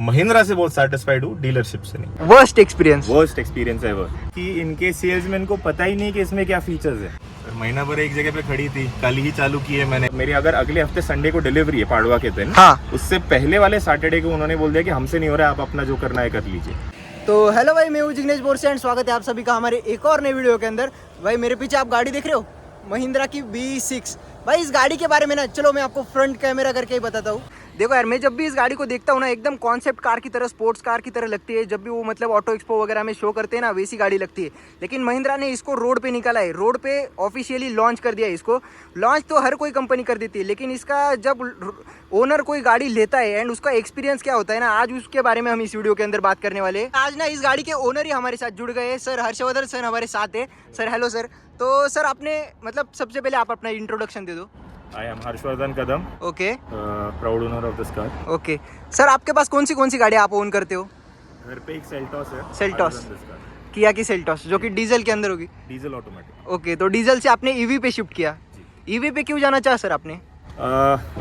महिंद्रा से बहुत सेटिस्फाइड हूँ, डीलरशिप से नहीं। वर्स्ट एक्सपीरियंस एवर कि इनके सेल्समैन को पता ही नहीं कि इसमें क्या फीचर्स है। महीना भर एक जगह पे खड़ी थी, कल ही चालू की है मैंने। मेरी अगर अगले हफ्ते संडे को डिलीवरी है पाड़वा के दिन, हाँ, उससे पहले वाले सैटरडे को उन्होंने बोल दिया कि हमसे नहीं हो रहा है, आप अपना जो करना है कर लीजिए। तो हेलो भाई, मैं हूँ जिग्नेश बोरसे एंड स्वागत है आप सभी का हमारे एक और नए वीडियो के अंदर। भाई मेरे पीछे आप गाड़ी देख रहे हो, महिंद्रा की B6। भाई इस गाड़ी के बारे में ना, चलो मैं आपको फ्रंट कैमरा करके ही बताता हूँ। देखो यार, मैं जब भी इस गाड़ी को देखता हूँ ना, एकदम कॉन्सेप्ट कार की तरह, स्पोर्ट्स कार की तरह लगती है। जब भी वो मतलब ऑटो एक्सपो वगैरह में शो करते हैं ना, वैसी गाड़ी लगती है। लेकिन महिंद्रा ने इसको रोड पे निकाला है, रोड पे ऑफिशियली लॉन्च कर दिया है इसको। लॉन्च तो हर कोई कंपनी कर देती है, लेकिन इसका जब ओनर कोई गाड़ी लेता है एंड उसका एक्सपीरियंस क्या होता है ना, आज उसके बारे में हम इस वीडियो के अंदर बात करने वाले हैं। आज ना इस गाड़ी के ओनर ही हमारे साथ जुड़ गए हैं, सर हर्षवर्धन सर हमारे साथ है। Sir hello sir. तो सर आपने मतलब सबसे पहले आप अपना इंट्रोडक्शन दे दो। I am Harshvardhan Kadam, okay proud owner of this car. Okay sir, आपके पास कौन सी गाड़ी आप ओन करते हो? घर पे एक सेल्टॉस है, सेल्टॉस, किया की सेल्टॉस, जो कि डीजल के अंदर होगी। Diesel automatic. ओके, तो डीजल से आपने ईवी पे शिफ्ट किया। ईवी पे क्यों जाना चाहा सर आपने?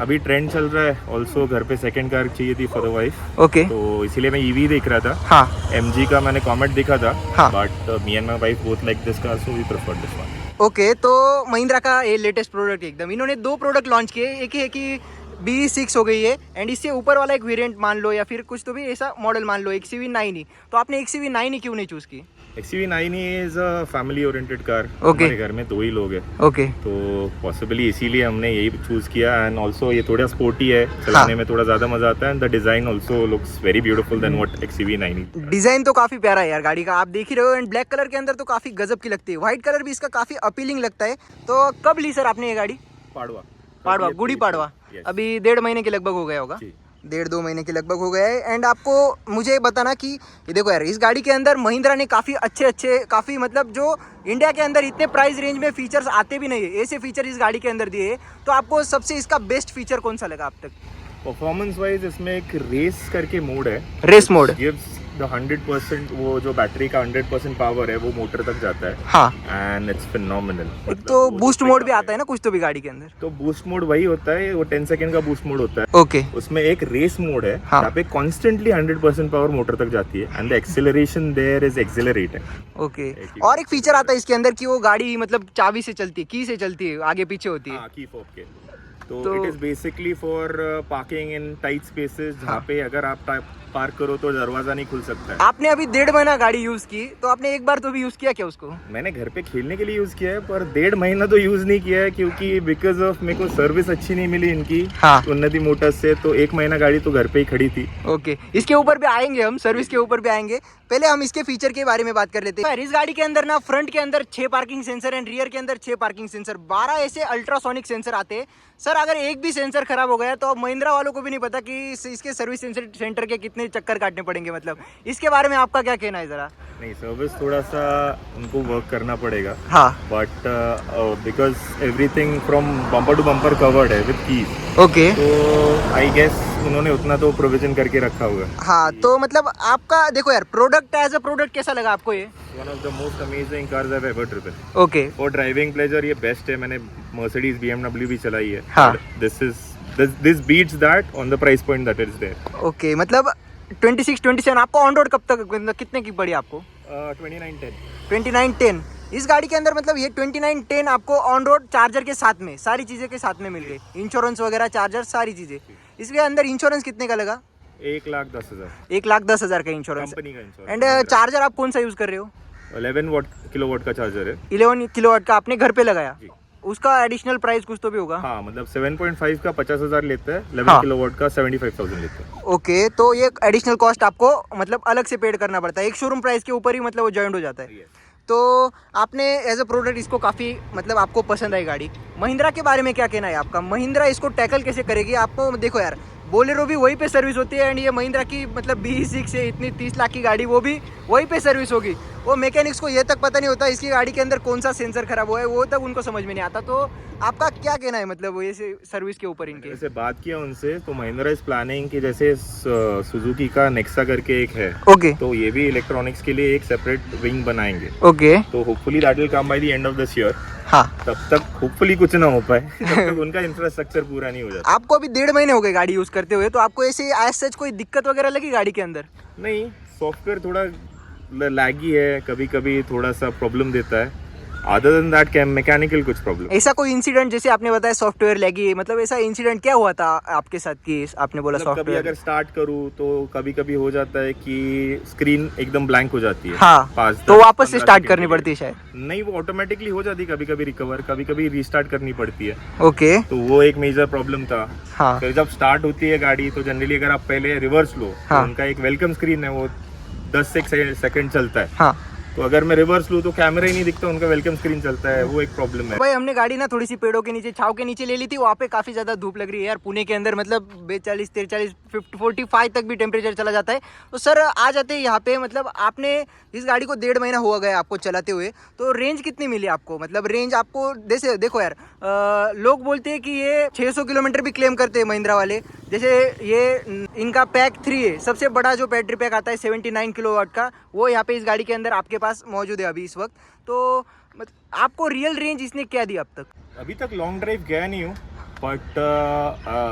अभी ट्रेंड चल रहा है, ऑल्सो घर पे सेकंड कार चाहिए थी फॉर द वाइफ। ओके, तो इसीलिए मैं ईवी देख रहा था। हाँ MG का मैंने कमेंट देखा था, हाँ। But me and my wife both like this car, so we prefer this one. Okay, तो महिंद्रा का ये लेटेस्ट प्रोडक्ट एकदम, इन्होंने 2 प्रोडक्ट लॉन्च किए। एक है कि B6 हो गई है, एंड इससे ऊपर वाला एक वेरिएंट मान लो, या फिर कुछ तो भी ऐसा मॉडल मान लो, XCV9 ही। तो आपने XCV9 ही क्यों नहीं चूज की? XCV9 is a family oriented car. Okay. हमारे घर में 2 ही लोग हैं, ओके, तो पॉसिबली इसीलिए हमने यही चूज किया। एंड ऑल्सो ये थोड़ा स्पोर्टी है, चलाने में थोड़ा ज्यादा मजा आता है। And the design also looks very beautiful then what XCV9 is. Design तो काफी प्यारा है यार गाड़ी का, आप देख ही रहे हो। एंड ब्लैक कलर के अंदर तो काफी गजब की लगती है, व्हाइट कलर भी इसका काफी अपीलिंग लगता है। तो कब ली सर आपने ये गाड़ी? पाड़वा, गुड़ी पाड़वा। अभी 1.5 महीने के लगभग हो गया होगा, 1.5-2 महीने के लगभग हो गया है। एंड आपको मुझे बताना कि ये देखो यार, इस गाड़ी के अंदर महिंद्रा ने काफ़ी अच्छे काफ़ी मतलब जो इंडिया के अंदर इतने प्राइस रेंज में फीचर्स आते भी नहीं है, ऐसे फीचर इस गाड़ी के अंदर दिए है। तो आपको सबसे इसका बेस्ट फीचर कौन सा लगा अब तक? परफॉर्मेंस वाइज इसमें एक रेस करके मोड है, रेस मोड गिव्स द 100%, वो जो बैटरी का 100% पावर है वो मोटर तक जाता है। हाँ, एंड इट्स फिनोमिनल। एक तो बूस्ट मोड भी आता है ना कुछ तो भी गाड़ी के अंदर। तो बूस्ट मोड वही होता है, वो 10 सेकंड का बूस्ट मोड होता है। ओके, उसमें एक रेस मोड है, हाँ। यहाँ पे कॉन्स्टेंटली 100% पावर मोटर तक जाती है। And the acceleration there is accelerating. Okay. और एक फीचर आता है इसके अंदर कि वो गाड़ी मतलब चाबी से चलती है, की से चलती है, आगे पीछे होती है। की फोब के। तो it is basically for parking in tight spaces, जहाँ पे अगर आप पार्क करो तो दरवाजा नहीं खुल सकता है। आपने अभी 1.5 महीना गाड़ी यूज की, तो आपने एक बार तो भी यूज किया क्या उसको? मैंने घर पे खेलने के लिए यूज किया है, पर 1.5 महीना तो यूज नहीं किया है, क्योंकि बिकॉज ऑफ मेरे को सर्विस अच्छी नहीं मिली इनकी, हाँ। उन्नति मोटर्स से। तो 1 महीना गाड़ी तो घर पे ही खड़ी थी। ओके, इसके ऊपर भी आएंगे हम, सर्विस के ऊपर भी आएंगे। पहले हम इसके फीचर के बारे में बात कर लेते हैं। इस गाड़ी के अंदर ना फ्रंट के अंदर 6 पार्किंग सेंसर एंड रियर के अंदर 6 पार्किंग सेंसर, 12 ऐसे अल्ट्रासोनिक सेंसर आते हैं। सर अगर एक भी सेंसर खराब हो गया तो अब महिंद्रा वालों को भी नहीं पता कि इसके सर्विस सेंटर के कितने चक्कर काटने पड़ेंगे। मतलब इसके बारे में आपका क्या कहना है जरा? नहीं, सर्विस थोड़ा सा उनको वर्क करना पड़ेगा, हाँ, but because everything from bumper to bumper covered है विद कीज। ओके, तो आई गेस उन्होंने उतना तो प्रोविजन करके रखा हुआ है। हाँ। तो मतलब आपका देखो यार, प्रोडक्ट एज अ प्रोडक्ट कैसा लगा आपको ये? One of the most amazing cars I have ever driven. Okay, for driving pleasure ये बेस्ट है। मैंने मर्सिडीज BMW भी चलाई है। हाँ। This beats that on the price point that is there. Okay, मतलब 26-27 आपको ऑन रोड कब तक मतलब कितने की पड़ी आपको? 2910। 2910 इस गाड़ी के अंदर, मतलब ये 2910 आपको ऑन रोड चार्जर के साथ में, सारी चीजें के साथ में मिल गई, इंश्योरेंस वगैरह, चार्जर, सारी चीजें। इसके अंदर इंश्योरेंस कितने का लगा? 1,10,000 1,10,000 का इंश्योरेंस। कंपनी का इंश्योरेंस। एंड चार्जर आप कौन सा यूज कर रहे हो? 11 किलोवाट का चार्जर है। 11 किलोवाट का आपने घर पे लगाया, जी। उसका एडिशनल प्राइस कुछ तो भी होगा? हाँ, मतलब 7.5 का 50,000 लेता है, 11 हाँ। किलोवाट का 75,000 लेता है। ओके, तो ये एडिशनल कॉस्ट आपको मतलब अलग से पेड करना पड़ता है, एक शोरूम प्राइस के ऊपर ही मतलब वो जॉइंट हो जाता है। तो आपने एज अ प्रोडक्ट इसको काफ़ी मतलब आपको पसंद आई गाड़ी। महिंद्रा के बारे में क्या कहना है आपका? महिंद्रा इसको टैकल कैसे करेगी? आपको देखो यार, बोलेरो भी वहीं पे सर्विस होती है, एंड ये महिंद्रा की मतलब B6 से इतनी 30 लाख की गाड़ी, वो भी वहीं पे सर्विस होगी। वो मैकेनिक्स को ये तक पता नहीं होता इसकी गाड़ी के अंदर कौन सा सेंसर खराब हुआ है, वो तक उनको समझ में नहीं आता। तो आपका क्या कहना है मतलब वो ये सर्विस के ऊपर इनके? जैसे बात किया उनसे तो महिंद्रा इज प्लानिंग कि जैसे सुजुकी का नेक्सा करके एक है, ओके तो ये भी इलेक्ट्रॉनिक्स के लिए एक सेपरेट विंग बनाएंगे। ओके तो hopefully that will come by the end of this year. हाँ, तब तक होपफुली कुछ ना हो पाए तब तक उनका इंफ्रास्ट्रक्चर पूरा नहीं हो जाता। आपको अभी 1.5 महीने हो गए गाड़ी यूज करते हुए, तो आपको ऐसे एज सच कोई दिक्कत वगैरह लगी गाड़ी के अंदर? नहीं, सॉफ्टवेयर थोड़ा लैगी है, कभी कभी थोड़ा सा प्रॉब्लम देता है। अदर देन दैट मैकेनिकल कुछ प्रॉब्लम। ऐसा कोई इंसिडेंट जैसे आपने बताया सॉफ्टवेयर लैगी, मतलब ऐसा इंसिडेंट क्या हुआ था आपके साथ कि आपने बोला मतलब कभी सॉफ्टवेयर? अगर स्टार्ट करूँ तो कभी कभी हो जाता है कि स्क्रीन एकदम ब्लैंक हो जाती है। हाँ, तो वापस से स्टार्ट करनी पड़ती है शायद? नहीं, वो ऑटोमेटिकली हो जाती है, कभी कभी रिकवर, कभी कभी रीस्टार्ट करनी पड़ती है। ओके, तो वो एक मेजर प्रॉब्लम था। हाँ फिर जब स्टार्ट होती है गाड़ी तो जनरली अगर आप पहले रिवर्स लो हाँ। तो उनका एक वेलकम स्क्रीन है, वो 10 सेकंड चलता है। हाँ। तो अगर मैं रिवर्स लूँ तो कैमरा ही नहीं दिखता, उनका वेलकम स्क्रीन चलता है, वो एक प्रॉब्लम है। भाई हमने गाड़ी ना थोड़ी सी पेड़ों के नीचे, छाव के नीचे ले ली थी, वहाँ पे काफ़ी ज़्यादा धूप लग रही है यार। पुणे के अंदर मतलब 42, 43, 45 तक भी टेम्परेचर चला जाता है। तो सर आ जाते हैं यहाँ पे, मतलब आपने इस गाड़ी को 1.5 महीना हुआ गया आपको चलाते हुए, तो रेंज कितनी मिली आपको? मतलब रेंज आपको जैसे देखो यार, लोग बोलते हैं कि ये 600 किलोमीटर भी क्लेम करते हैं महिंद्रा वाले। जैसे ये इनका पैक 3 है, सबसे बड़ा जो बैटरी पैक आता है 79 किलोवाट का, वो यहाँ पे इस गाड़ी के अंदर आपके पास मौजूद है अभी इस वक्त। तो आपको रियल रेंज इसने क्या दी अब तक? अभी तक लॉन्ग ड्राइव गया नहीं हूँ, बट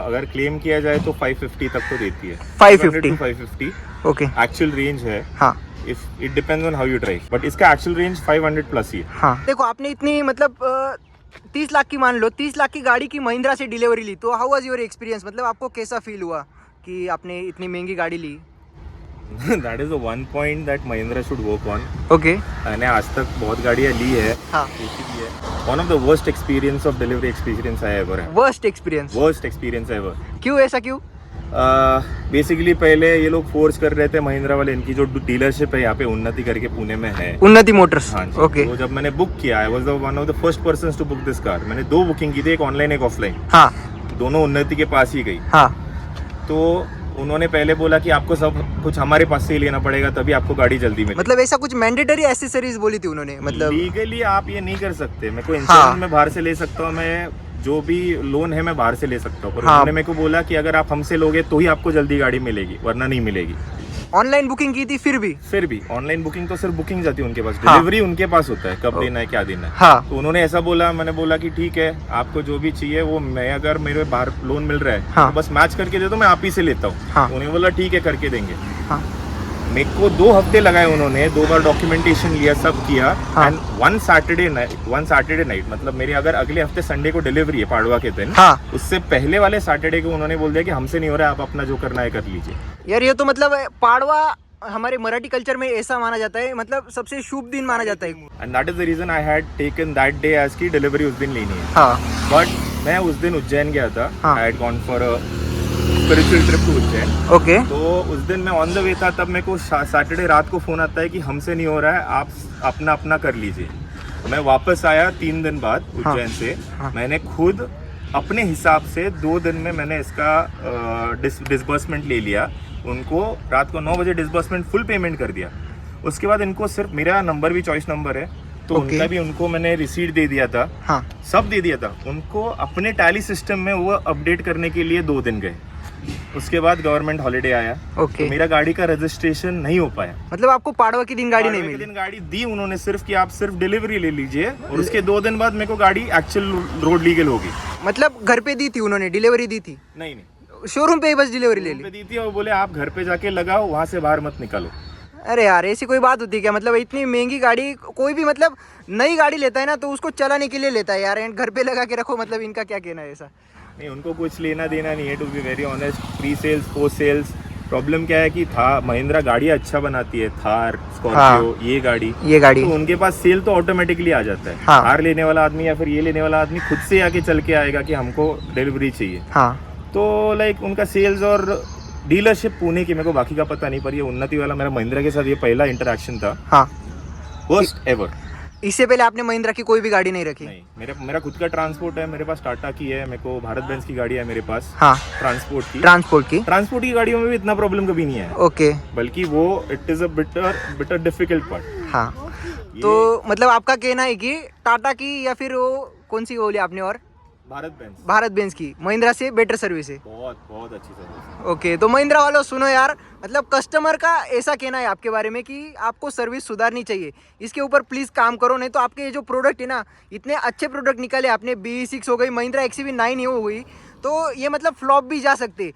अगर क्लेम किया जाए तो 550 तक तो देती है। 550 ओके, एक्चुअल रेंज है। हाँ, if it depends on how you drive, but इसका एक्चुअल रेंज 500 प्लस ही है। हाँ देखो आपने इतनी मतलब 30 लाख की मान लो, 30 लाख की गाड़ी की महिंद्रा से डिलीवरी ली, तो हाउ वाज योर एक्सपीरियंस? मतलब आपको कैसा फील हुआ कि आपने इतनी महंगी गाड़ी ली? That is the one point that Mahindra should work on. Okay, मैंने आज तक बहुत गाड़ियाँ ली है, हाँ, one of the worst experience of delivery experience I ever है। Worst experience ever. क्यों, ऐसा क्यों? बेसिकली पहले ये लोग फोर्स कर रहे थे महिंद्रा वाले, इनकी जो डीलरशिप है यहाँ पे उन्नति करके पुणे में है, उन्नति मोटर्स। हाँ जी। ओके, तो जब मैंने बुक किया, I was the one of the first persons to book this car. मैंने 2 बुकिंग की थी, एक ऑनलाइन एक ऑफलाइन, हाँ दोनों उन्नति के पास ही गई। हाँ, तो उन्होंने पहले बोला कि आपको सब कुछ हमारे पास से ही लेना पड़ेगा, तभी आपको गाड़ी जल्दी मिलेगी। मतलब ऐसा कुछ मैंडेटरी एसेसरीज बोली थी उन्होंने? मतलब लीगली आप ये नहीं कर सकते। मेरे को इंश्योरेंस में बाहर से ले सकता हूँ, मैं जो भी लोन है मैं बाहर से ले सकता हूँ, पर उन्होंने मेरे को बोला कि अगर आप हमसे लोगे तो ही आपको जल्दी गाड़ी मिलेगी, वरना नहीं मिलेगी। ऑनलाइन बुकिंग की थी फिर भी ऑनलाइन बुकिंग तो सिर्फ बुकिंग जाती है उनके पास, डिलीवरी उनके पास होता है, कब देना है क्या देना है। हाँ, तो उन्होंने ऐसा बोला, मैंने बोला कि ठीक है, आपको जो भी चाहिए वो मैं, अगर मेरे बाहर लोन मिल रहा है हाँ, तो बस मैच करके दे दो, मैं आप ही से लेता हूँ। हाँ, उन्होंने बोला ठीक है करके देंगे। हाँ, मेरे को 2 हफ्ते लगाए, उन्होंने 2 बार डॉक्यूमेंटेशन लिया, सब किया। हाँ, एंड वन सैटरडे नाइट, मतलब मेरी अगर अगले हफ्ते संडे को डिलीवरी है पाड़वा के दिन, हाँ, उससे पहले वाले सैटरडे को उन्होंने बोल दिया कि हमसे नहीं हो रहा है, आप अपना जो करना है कर लीजिए। यार ये तो मतलब पाड़वा हमारे मराठी कल्चर में ऐसा माना जाता है, मतलब सबसे शुभ दिन माना जाता है। And that is the reason I had taken that day as की डिलीवरी उस दिन लेनी है। हाँ, बट मैं उस दिन उज्जैन गया था, हाँ, I had gone for a spiritual trip to Ujjain. Okay, तो उस दिन मैं ऑन द वे था, तब मेरे को सैटरडे रात को फोन आता है कि हमसे नहीं हो रहा है, आप अपना अपना कर लीजिए। तो मैं वापस आया 3 दिन बाद उज्जैन से। हाँ, मैंने खुद अपने हिसाब से 2 दिन में मैंने इसका डिसबर्समेंट ले लिया। उनको रात को 9 बजे डिसबर्समेंट फुल पेमेंट कर दिया। उसके बाद इनको सिर्फ मेरा नंबर भी चॉइस नंबर है, तो उनका भी उनको मैंने रिसीट दे दिया था, हाँ, सब दे दिया था। उनको अपने टैली सिस्टम में वो अपडेट करने के लिए 2 दिन गए। उसके बाद गवर्नमेंट हॉलीडे आया, ओके, तो मेरा गाड़ी का रजिस्ट्रेशन नहीं हो पाया। मतलब आपको पाड़वा के दिन गाड़ी नहीं पाड़वे के मिली? दिन गाड़ी दी उन्होंने सिर्फ कि आप सिर्फ डिलीवरी ले लीजिए, और उसके 2 दिन बाद मेरे को गाड़ी एक्चुअल रोड लीगल होगी। मतलब घर पे दी थी उन्होंने, डिलीवरी दी थी? नहीं, शोरूम पे ही बस डिलीवरी ले ली? दी थी और बोले आप घर पे जाके लगाओ, वहां से बाहर मत निकालो। अरे यार ऐसी कोई बात होती है क्या? मतलब इतनी महंगी गाड़ी कोई भी मतलब नई गाड़ी लेता है ना तो उसको चलाने के लिए लेता है यार, एंड घर पे लगा के रखो, मतलब इनका क्या कहना है ऐसा? नहीं, उनको कुछ लेना देना नहीं है, to be very honest. Pre sales, post sales, problem क्या है कि महिंद्रा गाड़ियाँ अच्छा बनाती है, थार, स्कॉर्पियो, हाँ, ये गाड़ी तो उनके पास सेल तो ऑटोमेटिकली आ जाता है। हाँ, थार लेने वाला आदमी या फिर ये लेने वाला आदमी खुद से आके चल के आएगा कि हमको डिलीवरी चाहिए। हाँ, तो लाइक उनका सेल्स और डीलरशिप पुणे की, मेरे को बाकी का पता नहीं, पर ये उन्नति वाला मेरा महिंद्रा के साथ ये पहला इंटरेक्शन था। हाँ, वर्स्ट एवर। इससे पहले आपने महिंद्रा की कोई भी गाड़ी नहीं रखी? नहीं, मेरा खुद का ट्रांसपोर्ट है, मेरे पास टाटा की है, मेरे को भारत बेंज की गाड़ी है मेरे पास। हाँ, ट्रांसपोर्ट की गाड़ियों में भी इतना प्रॉब्लम कभी नहीं है। ओके, बल्कि वो it is a bitter difficult part. हाँ, तो मतलब आपका कहना है कि टाटा की या फिर वो कौन सी बोली आपने और भारत बेंज की महिंद्रा से बेटर सर्विस है? बहुत बहुत अच्छी सर्विस। ओके, तो महिंद्रा वालों सुनो यार, मतलब कस्टमर का ऐसा कहना है आपके बारे में कि आपको सर्विस सुधारनी चाहिए, इसके ऊपर प्लीज़ काम करो, नहीं तो आपके ये जो प्रोडक्ट है ना, इतने अच्छे प्रोडक्ट निकाले आपने, BE6 हो गई, महिंद्रा XUV9 हो गई, तो ये मतलब फ्लॉप भी जा सकते।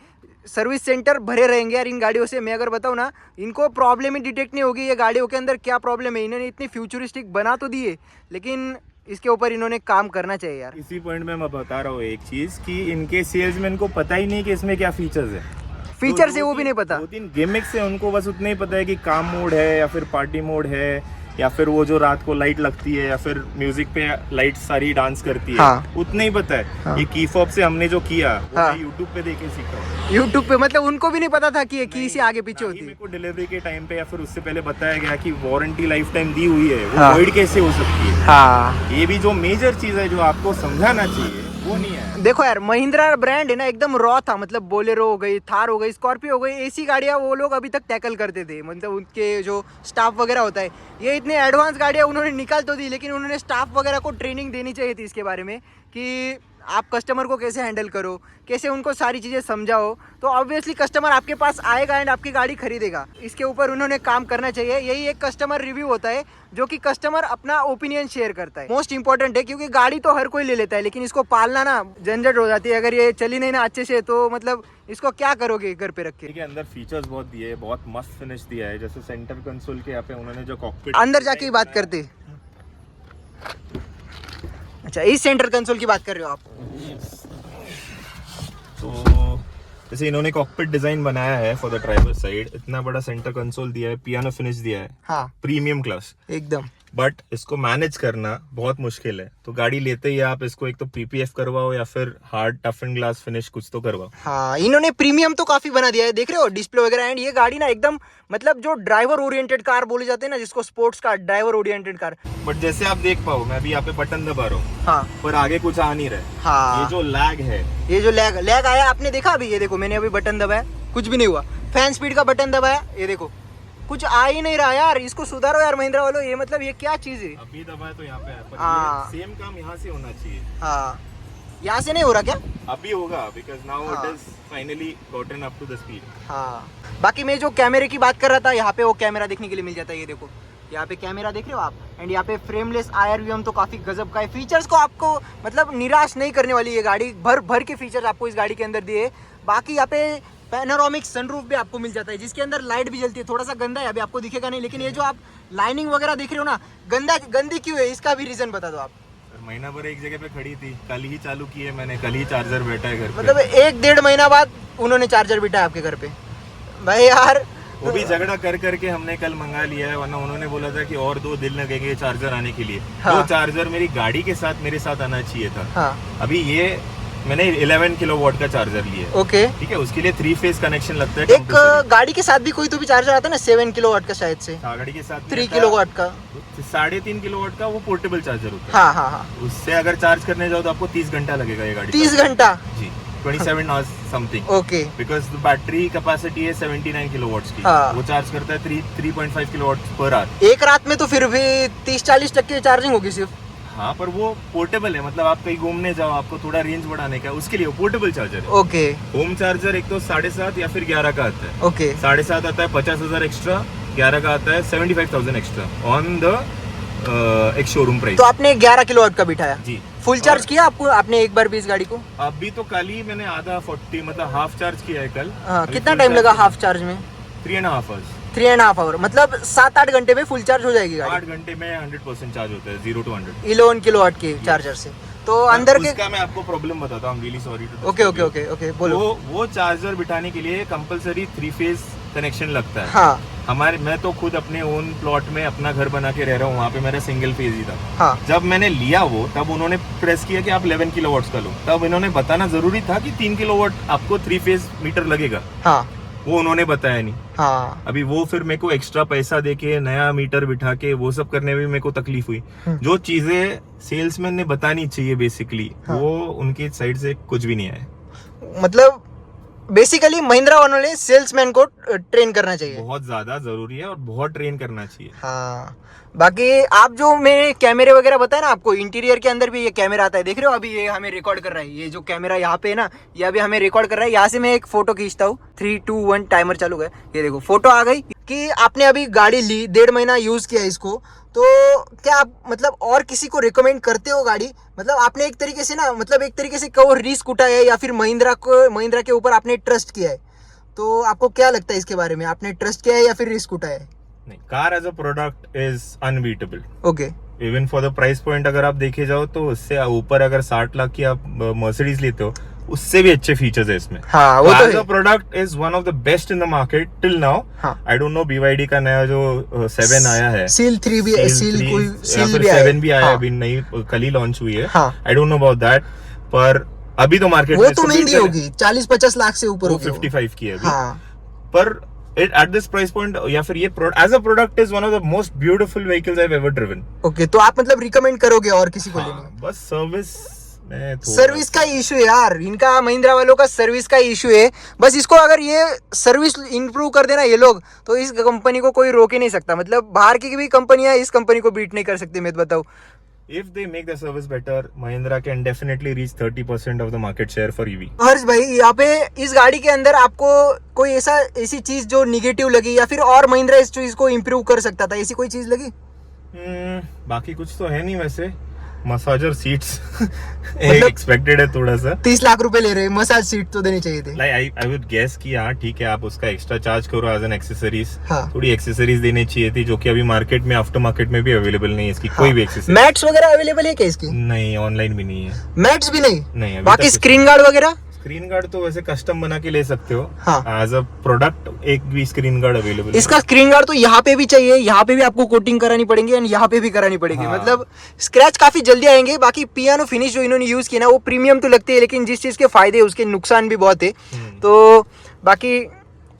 सर्विस सेंटर भरे रहेंगे यार इन गाड़ियों से। मैं अगर बताऊँ ना, इनको प्रॉब्लम ही डिटेक्ट नहीं होगी ये गाड़ियों के अंदर क्या प्रॉब्लम है। इन्होंने इतनी फ्यूचरिस्टिक बना तो दी है, लेकिन इसके ऊपर इन्होंने काम करना चाहिए यार। इसी पॉइंट में मैं बता रहा हूँ एक चीज़ कि इनके सेल्समैन को पता ही नहीं कि इसमें क्या फीचर्स है। फीचर से वो भी नहीं पता, 2-3 गिमिक्स है, उनको बस उतना ही पता है कि काम मोड है या फिर पार्टी मोड है या फिर वो जो रात को लाइट लगती है या फिर म्यूजिक पे लाइट सारी डांस करती है। हाँ। उतना ही पता है। हाँ। ये की फॉब से हमने जो किया वो हाँ। मैं यूट्यूब पे देखे सीखा। यूट्यूब पे, मतलब उनको भी नहीं पता था कि ये की से आगे पीछे होती मेरे है। को डिलीवरी के टाइम पे या फिर उससे पहले बताया गया कि वारंटी लाइफ टाइम दी हुई है, वो हाँ। वॉइड कैसे हो सकती है। हाँ, ये भी जो मेजर चीज है जो आपको समझाना चाहिए वो नहीं है। देखो यार, महिंद्रा ब्रांड है ना, एकदम रॉ था, मतलब बोलेरो हो गई, थार हो गई, स्कॉर्पियो हो गई, ऐसी गाड़ियाँ वो लोग अभी तक टैकल करते थे, मतलब उनके जो स्टाफ वगैरह होता है। ये इतने एडवांस गाड़ियाँ उन्होंने निकाल तो दी, लेकिन उन्होंने स्टाफ वगैरह को ट्रेनिंग देनी चाहिए थी इसके बारे में कि आप कस्टमर को कैसे हैंडल करो, कैसे उनको सारी चीज़ें समझाओ, तो ऑब्वियसली कस्टमर आपके पास आएगा एंड आपकी गाड़ी खरीदेगा। इसके ऊपर उन्होंने काम करना चाहिए। यही एक कस्टमर रिव्यू होता है जो कि कस्टमर अपना ओपिनियन शेयर करता है। मोस्ट इंपॉर्टेंट है, क्योंकि गाड़ी तो हर कोई ले लेता है, लेकिन इसको पालना ना झंझट हो जाती है। अगर ये चली नहीं ना अच्छे से, तो मतलब इसको क्या करोगे घर पे रख के। ठीक है, अंदर फीचर्स बहुत दिए हैं, बहुत मस्त फिनिश दिया है। जैसे सेंटर कंसोल के यहाँ पे उन्होंने जो कॉकपिट अंदर जाके ही बात करते। अच्छा, इस सेंटर कंसोल की बात कर रहे हो आप? तो जैसे इन्होंने कॉकपिट डिजाइन बनाया है फॉर द ड्राइवर साइड, इतना बड़ा सेंटर कंसोल दिया है, पियानो फिनिश दिया है, हाँ, प्रीमियम क्लास एकदम। बट इसको मैनेज करना बहुत मुश्किल है। तो गाड़ी लेते ही आप इसको एक तो PPF करवाओ या फिर hard tough and glass finish कुछ तो करवाओ। हाँ, इन्होंने प्रीमियम तो काफी बना दिया है, देख रहे हो डिस्प्ले वगैरह। एंड ये गाड़ी ना एकदम, मतलब जो ड्राइवर ओरिएंटेड कार बोले जाते हैं ना, जिसको sports car, driver oriented car. But जैसे आप देख पाओ, मैं अभी यहाँ पे बटन दबा रहा हूँ, हाँ, पर आगे कुछ आ नहीं रहा। हाँ, ये जो लैग है, ये जो लैग आया आपने देखा अभी? ये देखो, मैंने अभी बटन दबाया, कुछ भी नहीं हुआ। फैन स्पीड का बटन दबाया, ये देखो कुछ आ ही नहीं रहा यार। इसको सुधारो यार महिंद्रा वालों, ये मतलब ये क्या चीज है? अभी दबाया तो यहाँ पे है, पर हाँ। ये सेम काम यहाँ से होना चाहिए। हाँ, यहाँ से नहीं हो रहा क्या? अभी होगा, बिकॉज नाउ हाँ। It is finally gotten up to the speed. हाँ, बाकी मैं जो कैमरे की बात कर रहा था, यहाँ पे वो कैमरा देखने के लिए मिल जाता है। ये देखो, यहाँ पे कैमरा देख रहे हो आप। एंड यहाँ पे फ्रेमलेस IRVM तो काफी गजब का है। फीचर्स को आपको मतलब निराश नहीं करने वाली ये गाड़ी, भर भर के फीचर्स आपको इस गाड़ी के अंदर दिए। बाकी यहाँ पे पैनोरामिक सनरूफ भी आपको मिल जाता है, जिसके अंदर लाइट भी जलती है। थोड़ा सा गंदा है, अभी आपको दिखेगा नहीं, लेकिन ये जो आप लाइनिंग वगैरह देख रहे हो ना, गंदी क्यों है, इसका भी रीजन बता दो आप। महीना भर एक जगह पे खड़ी थी, कल ही चालू की है मैंने, कल ही चार्जर बैठा है घर पे। मतलब 1-1.5 महीना बाद उन्होंने चार्जर बिठा आपके घर पे? भाई यार, वो भी झगड़ा कर करके हमने कल मंगा लिया है, वरना उन्होंने बोला था कि और 2 दिन लगेंगे चार्जर आने के लिए। हाँ। वो चार्जर मेरी गाड़ी के साथ मेरे साथ आना चाहिए था। हाँ, अभी ये मैंने 11 किलोवाट का चार्जर लिया है। ओके। ठीक है, उसके लिए 3 फेज कनेक्शन लगता है। एक गाड़ी के साथ भी कोई तो भी चार्जर आता है ना, 7 किलोवाट का शायद से, गाड़ी के साथ 3 किलोवाट का, 3.5 किलोवाट का वो पोर्टेबल चार्जर होता है। हाँ हाँ हाँ, उससे अगर चार्ज करने जाओ तो आपको 30 घंटा लगेगा ये गाड़ी। 30 घंटा? जी, 27 hours something. Okay. Because battery capacity है 79 किलोवाट्स की। हाँ। वो चार्ज करता है 3.5 किलोवाट पर आवर। एक रात में तो फिर भी 30-40% चार्जिंग होगी सिर्फ। हाँ, पर वो पोर्टेबल है, मतलब आप कहीं घूमने जाओ, आपको थोड़ा रेंज बढ़ाने का, उसके लिए वो पोर्टेबल चार्जर है। ओके होम चार्जर एक तो 7.5 या फिर 11 का आता है। ओके 7.5 आता है 50,000 एक्स्ट्रा, 11 का आता है 75,000 एक्स्ट्रा ऑन द एक शोरूम प्राइस। तो आपने 11 किलोवाट का बिठाया? जी। फुल चार्ज किया आपने एक बार भी इस गाड़ी को? अभी तो कल ही मैंने आधा 40 मतलब हाफ चार्ज किया है कल। हाँ, अभी कितना full टाइम लगा charge हाफ चार्ज में? 3.5 आवर्स। 3.5 आवर, मतलब 7-8 घंटे में फुल चार्ज हो जाएगी गाड़ी? 8 घंटे में 100% चार्ज होता है 0 to 100। 11 किलोवाट के चार्जर से। तो अंदर के उसका मैं आपको प्रॉब्लम बताता हूँ, really sorry too. Okay okay okay okay, बोलो। वो चार्जर बिठाने के लिए कंपलसरी 3 फेज कनेक्शन लगता है। हाँ मैं तो खुद अपने ओन प्लॉट में अपना घर बना के रह रहा हूँ, वहाँ पे मेरा सिंगल फेज ही था। हाँ जब मैंने लिया वो, तब उन्होंने प्रेस किया कि आप 11 किलोवाट का लो, तब इन्होंने बताना जरूरी था कि 3 किलोवाट आपको 3 फेज मीटर लगेगा। हाँ वो उन्होंने बताया नहीं। हाँ। अभी वो फिर मेरे को एक्स्ट्रा पैसा देके नया मीटर बिठा के वो सब करने में मेरे को तकलीफ हुई। जो चीजें सेल्समैन ने बतानी चाहिए बेसिकली, हाँ। वो उनकी साइड से कुछ भी नहीं आया। मतलब बेसिकली महिंद्रा वालों ने सेल्समैन को ट्रेन करना चाहिए। बहुत ज्यादा जरूरी है और बहुत ट्रेन करना चाहिए। हाँ, बाकी आप जो मैंने कैमरे वगैरह बताया ना आपको, इंटीरियर के अंदर भी ये कैमरा आता है, देख रहे हो? अभी ये हमें रिकॉर्ड कर रहा है, ये जो कैमरा यहाँ पे है ना, ये अभी हमें रिकॉर्ड कर रहा है। यहाँ से मैं एक फोटो खींचता हूँ, 3, 2, 1 टाइमर चालू है। ये देखो फोटो आ गई कि आपने अभी गाड़ी ली, 1.5 महीना यूज किया इसको, तो क्या आप मतलब और किसी को रिकमेंड करते हो गाड़ी? मतलब आपने एक तरीके से ना, मतलब एक तरीके से कहो रिस्क उठाया है या फिर महिंद्रा के ऊपर आपने ट्रस्ट किया है, तो आपको क्या लगता है इसके बारे में? आपने ट्रस्ट किया है या फिर रिस्क उठाया है? नहीं, car as a product is unbeatable. Okay, even for the price point अगर आप देखे जाओ तो उससे ऊपर अगर 60 लाख की आप मर्सिडीज लेते हो, उससे भी अच्छे फीचर्स है इसमें। हाँ, वो तो एज है। A product is one of the best in the market till now. हाँ। आई डोंट नो BYD का नया जो 7 आया है, सील 3 भी, सील 3 कोई या सील फिर भी आया 7 भी आया है, हाँ। अभी नई कल ही लॉन्च हुई है। हाँ। I don't know about that, पर अभी तो मार्केट वो तो महंगी होगी, 40-50 लाख से ऊपर वो होगी वो। 55 की है अभी। हाँ, पर it at this price point या फिर ये as a product is one of the most beautiful vehicles I have ever driven. Okay, तो आप मतलब रिकमेंड करोगे और किसी को लेने? बस सर्विस में सर्विस का इशू है यार, इनका महिंद्रा वालों का सर्विस का इशू है। बस इसको अगर ये सर्विस इंप्रूव कर देना ये लोग, तो इस कंपनी को कोई रोक ही नहीं सकता। मतलब बाहर की भी कंपनियां इस कंपनी को बीट नहीं कर सकती, मैं बताऊं। if they make the service better, Mahindra can definitely reach 30% of the market share for EV. हर्ष भाई, यहाँ पे इस गाड़ी के अंदर आपको कोई ऐसी चीज जो निगेटिव लगी या फिर और महिंद्रा इस चीज को इम्प्रूव कर सकता था, ऐसी कोई चीज लगी? बाकी कुछ तो है नहीं वैसे। मसाजर सीट्स मतलब एक्सपेक्टेड है थोड़ा सा। 30 लाख रुपए ले रहे हैं, मसाज सीट तो देनी चाहिए थी। लाइक आई वुड गेस कि हाँ ठीक है, आप उसका एक्स्ट्रा चार्ज करो एज एन एक्सेसरीज। हाँ। थोड़ी एक्सेसरीज देनी चाहिए थी, जो कि अभी मार्केट में, आफ्टर मार्केट में भी अवेलेबल नहीं है इसकी कोई भी एक्सेसरीज। मैट्स वगैरह अवेलेबल है क्या इसकी? नहीं, ऑनलाइन भी नहीं है। मैट्स भी नहीं? नहीं, अभी बाकी तक स्क्रीन गार्ड वगैरह? स्क्रीन गार्ड तो वैसे कस्टम बना के ले सकते हो। हाँ। एज अ प्रोडक्ट एक भी स्क्रीन गार्ड अवेलेबल इसका स्क्रीन गार्ड तो यहाँ पे भी चाहिए, यहाँ पे भी आपको कोटिंग करानी पड़ेगी और यहाँ पे भी करानी पड़ेगी। हाँ। मतलब स्क्रैच काफी जल्दी आएंगे। बाकी पियानो फिनिश जो इन्होंने यूज किया ना, वो प्रीमियम तो लगती है, लेकिन जिस चीज के फायदे उसके नुकसान भी बहुत है। तो बाकी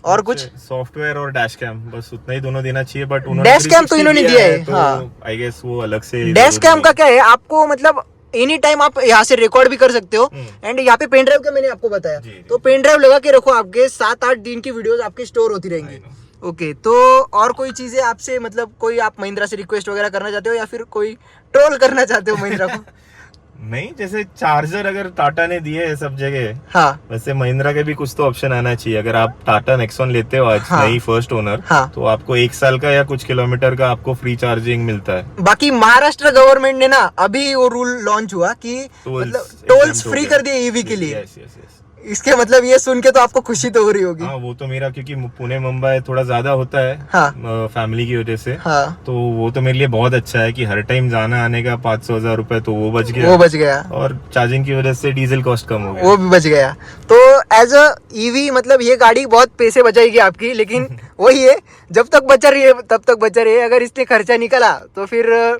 और कुछ सॉफ्टवेयर और डैश कैम, बस उतना ही दोनों देना चाहिए। बट उन्होंने डैश कैम तो 360 इन्होंने दिया है। तो हाँ, आई गेस वो अलग से। डैश कैम का क्या है, आपको मतलब एनी टाइम आप यहाँ से रिकॉर्ड भी कर सकते हो। एंड यहाँ पे पेन ड्राइव का मैंने आपको बताया, तो पेन ड्राइव लगा के रखो, आपके 7-8 दिन की वीडियोस आपके स्टोर होती रहेंगी। ओके, तो और कोई चीजें आपसे, मतलब कोई आप महिंद्रा से रिक्वेस्ट वगैरह करना चाहते हो या फिर कोई ट्रोल करना चाहते हो महिंद्रा को? नहीं, जैसे चार्जर अगर टाटा ने दिए है सब जगह, हाँ, वैसे महिंद्रा के भी कुछ तो ऑप्शन आना चाहिए। अगर आप टाटा नेक्सॉन लेते हो आज, हाँ। नई फर्स्ट ओनर, हाँ। तो आपको 1 साल का या कुछ किलोमीटर का आपको फ्री चार्जिंग मिलता है। बाकी महाराष्ट्र गवर्नमेंट ने ना अभी वो रूल लॉन्च हुआ कि मतलब टोल्स फ्री कर दिए ईवी के लिए। Yes yes yes. इसके मतलब ये सुन के तो आपको खुशी तो हो रही होगी। हाँ, वो तो मेरा, क्योंकि पुणे मुंबई थोड़ा ज्यादा होता है हाँ। फैमिली की वजह से। हाँ, तो वो तो मेरे लिए बहुत अच्छा है कि हर टाइम जाना आने का 500,000 रुपए तो वो बच गया। वो बच गया और चार्जिंग की वजह से डीजल कॉस्ट कम हो गया। वो भी बच गया। तो एज अ ईवी मतलब ये गाड़ी बहुत पैसे बचाएगी आपकी, लेकिन वही है, जब तक बचा रही है तब तक बचा रही है। अगर इसलिए खर्चा निकला तो फिर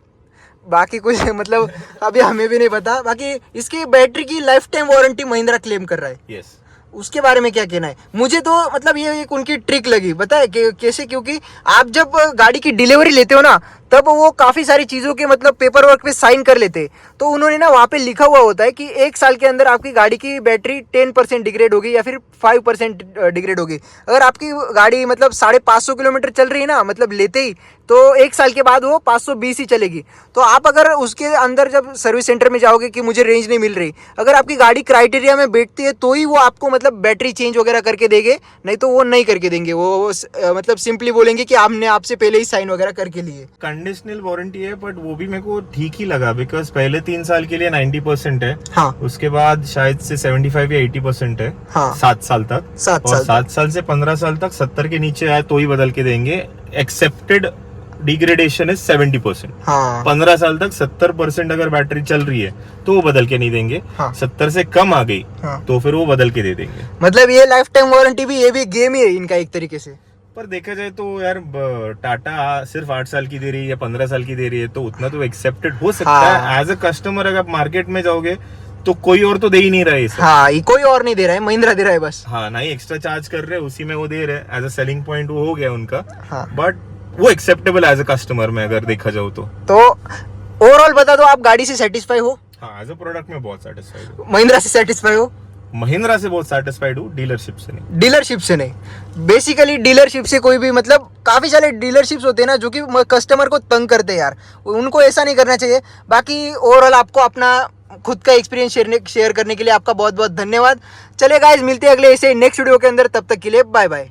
बाकी कुछ मतलब अभी हमें भी नहीं पता। बाकी इसकी बैटरी की life time warranty Mahindra claim कर रहा है। यस। उसके बारे में क्या कहना है? मुझे तो मतलब ये एक उनकी ट्रिक लगी, पता है कैसे? क्योंकि आप जब गाड़ी की डिलीवरी लेते हो ना, तब वो काफी सारी चीजों के मतलब पेपर वर्क पे साइन कर लेते। तो उन्होंने ना वहाँ पे लिखा हुआ होता है कि 1 साल के अंदर आपकी गाड़ी की बैटरी 10% डिग्रेड होगी या फिर 5% डिग्रेड होगी। अगर आपकी गाड़ी मतलब 550 किलोमीटर चल रही है ना, मतलब लेते ही, तो 1 साल के बाद वो 520 ही चलेगी। तो आप अगर उसके अंदर जब सर्विस सेंटर में जाओगे कि मुझे रेंज नहीं मिल रही, अगर आपकी गाड़ी क्राइटेरिया में बैठती है तो ही वो आपको मतलब बैटरी चेंज वगैरह करके देंगे, नहीं तो वो नहीं करके देंगे। वो मतलब सिंपली बोलेंगे कि आपने आपसे पहले ही साइन वगैरह करके लिए। कंडीशनल वारंटी है, बट वो भी मेरे को ठीक ही लगा, बिकॉज पहले 3 साल के लिए 90% है। हाँ। उसके बाद शायद से 75 या 80% है। हाँ। 7 साल तक। 7 और साल 7 साल से 15 साल तक 70 के नीचे आए तो ही बदल के देंगे। Accepted degradation is 70%। हाँ। 15 साल तक 70% अगर बैटरी चल रही है तो वो बदल के नहीं देंगे। हाँ। 70 से कम आ गई हाँ। तो फिर वो बदल के दे देंगे। मतलब ये लाइफ टाइम वारंटी भी, ये भी गेम ही है इनका एक तरीके से। पर देखा जाए तो यार, टाटा सिर्फ 8 साल की दे रही है या 15 साल की दे रही है, तो उतना तो एक्सेप्टेड हो सकता हाँ। है। एज अ कस्टमर अगर आप मार्केट में जाओगे तो कोई और तो दे ही नहीं रहा है इसे। हाँ, ये कोई और नहीं दे रहा है, महिंद्रा दे रहा है बस। हाँ, ना ही एक्स्ट्रा चार्ज कर रहे हैं, उसी में वो दे रहे हैं। एज अ सेलिंग पॉइंट वो हो गया उनका। हाँ। बट वो एक्सेप्टेबल एज अ कस्टमर में अगर देखा जाओ तो ओवरऑल बता दो, आप गाड़ी से सेटिस्फाई हो? हाँ, एज अ प्रोडक्ट में बहुत सेटिस्फाइड हूँ। महिंद्रा से सेटिस्फाई हो? महिंद्रा से बहुत सेटिस्फाइड हूँ, डीलरशिप से नहीं। डीलरशिप से नहीं, बेसिकली डीलरशिप से कोई भी मतलब काफ़ी सारे डीलरशिप्स होते हैं ना जो कि कस्टमर को तंग करते हैं यार, उनको ऐसा नहीं करना चाहिए। बाकी ओवरऑल आपको अपना खुद का एक्सपीरियंस शेयर करने के लिए आपका बहुत बहुत धन्यवाद। चलिए गाइस, मिलते हैं अगले ऐसे नेक्स्ट वीडियो के अंदर, तब तक के लिए बाय बाय।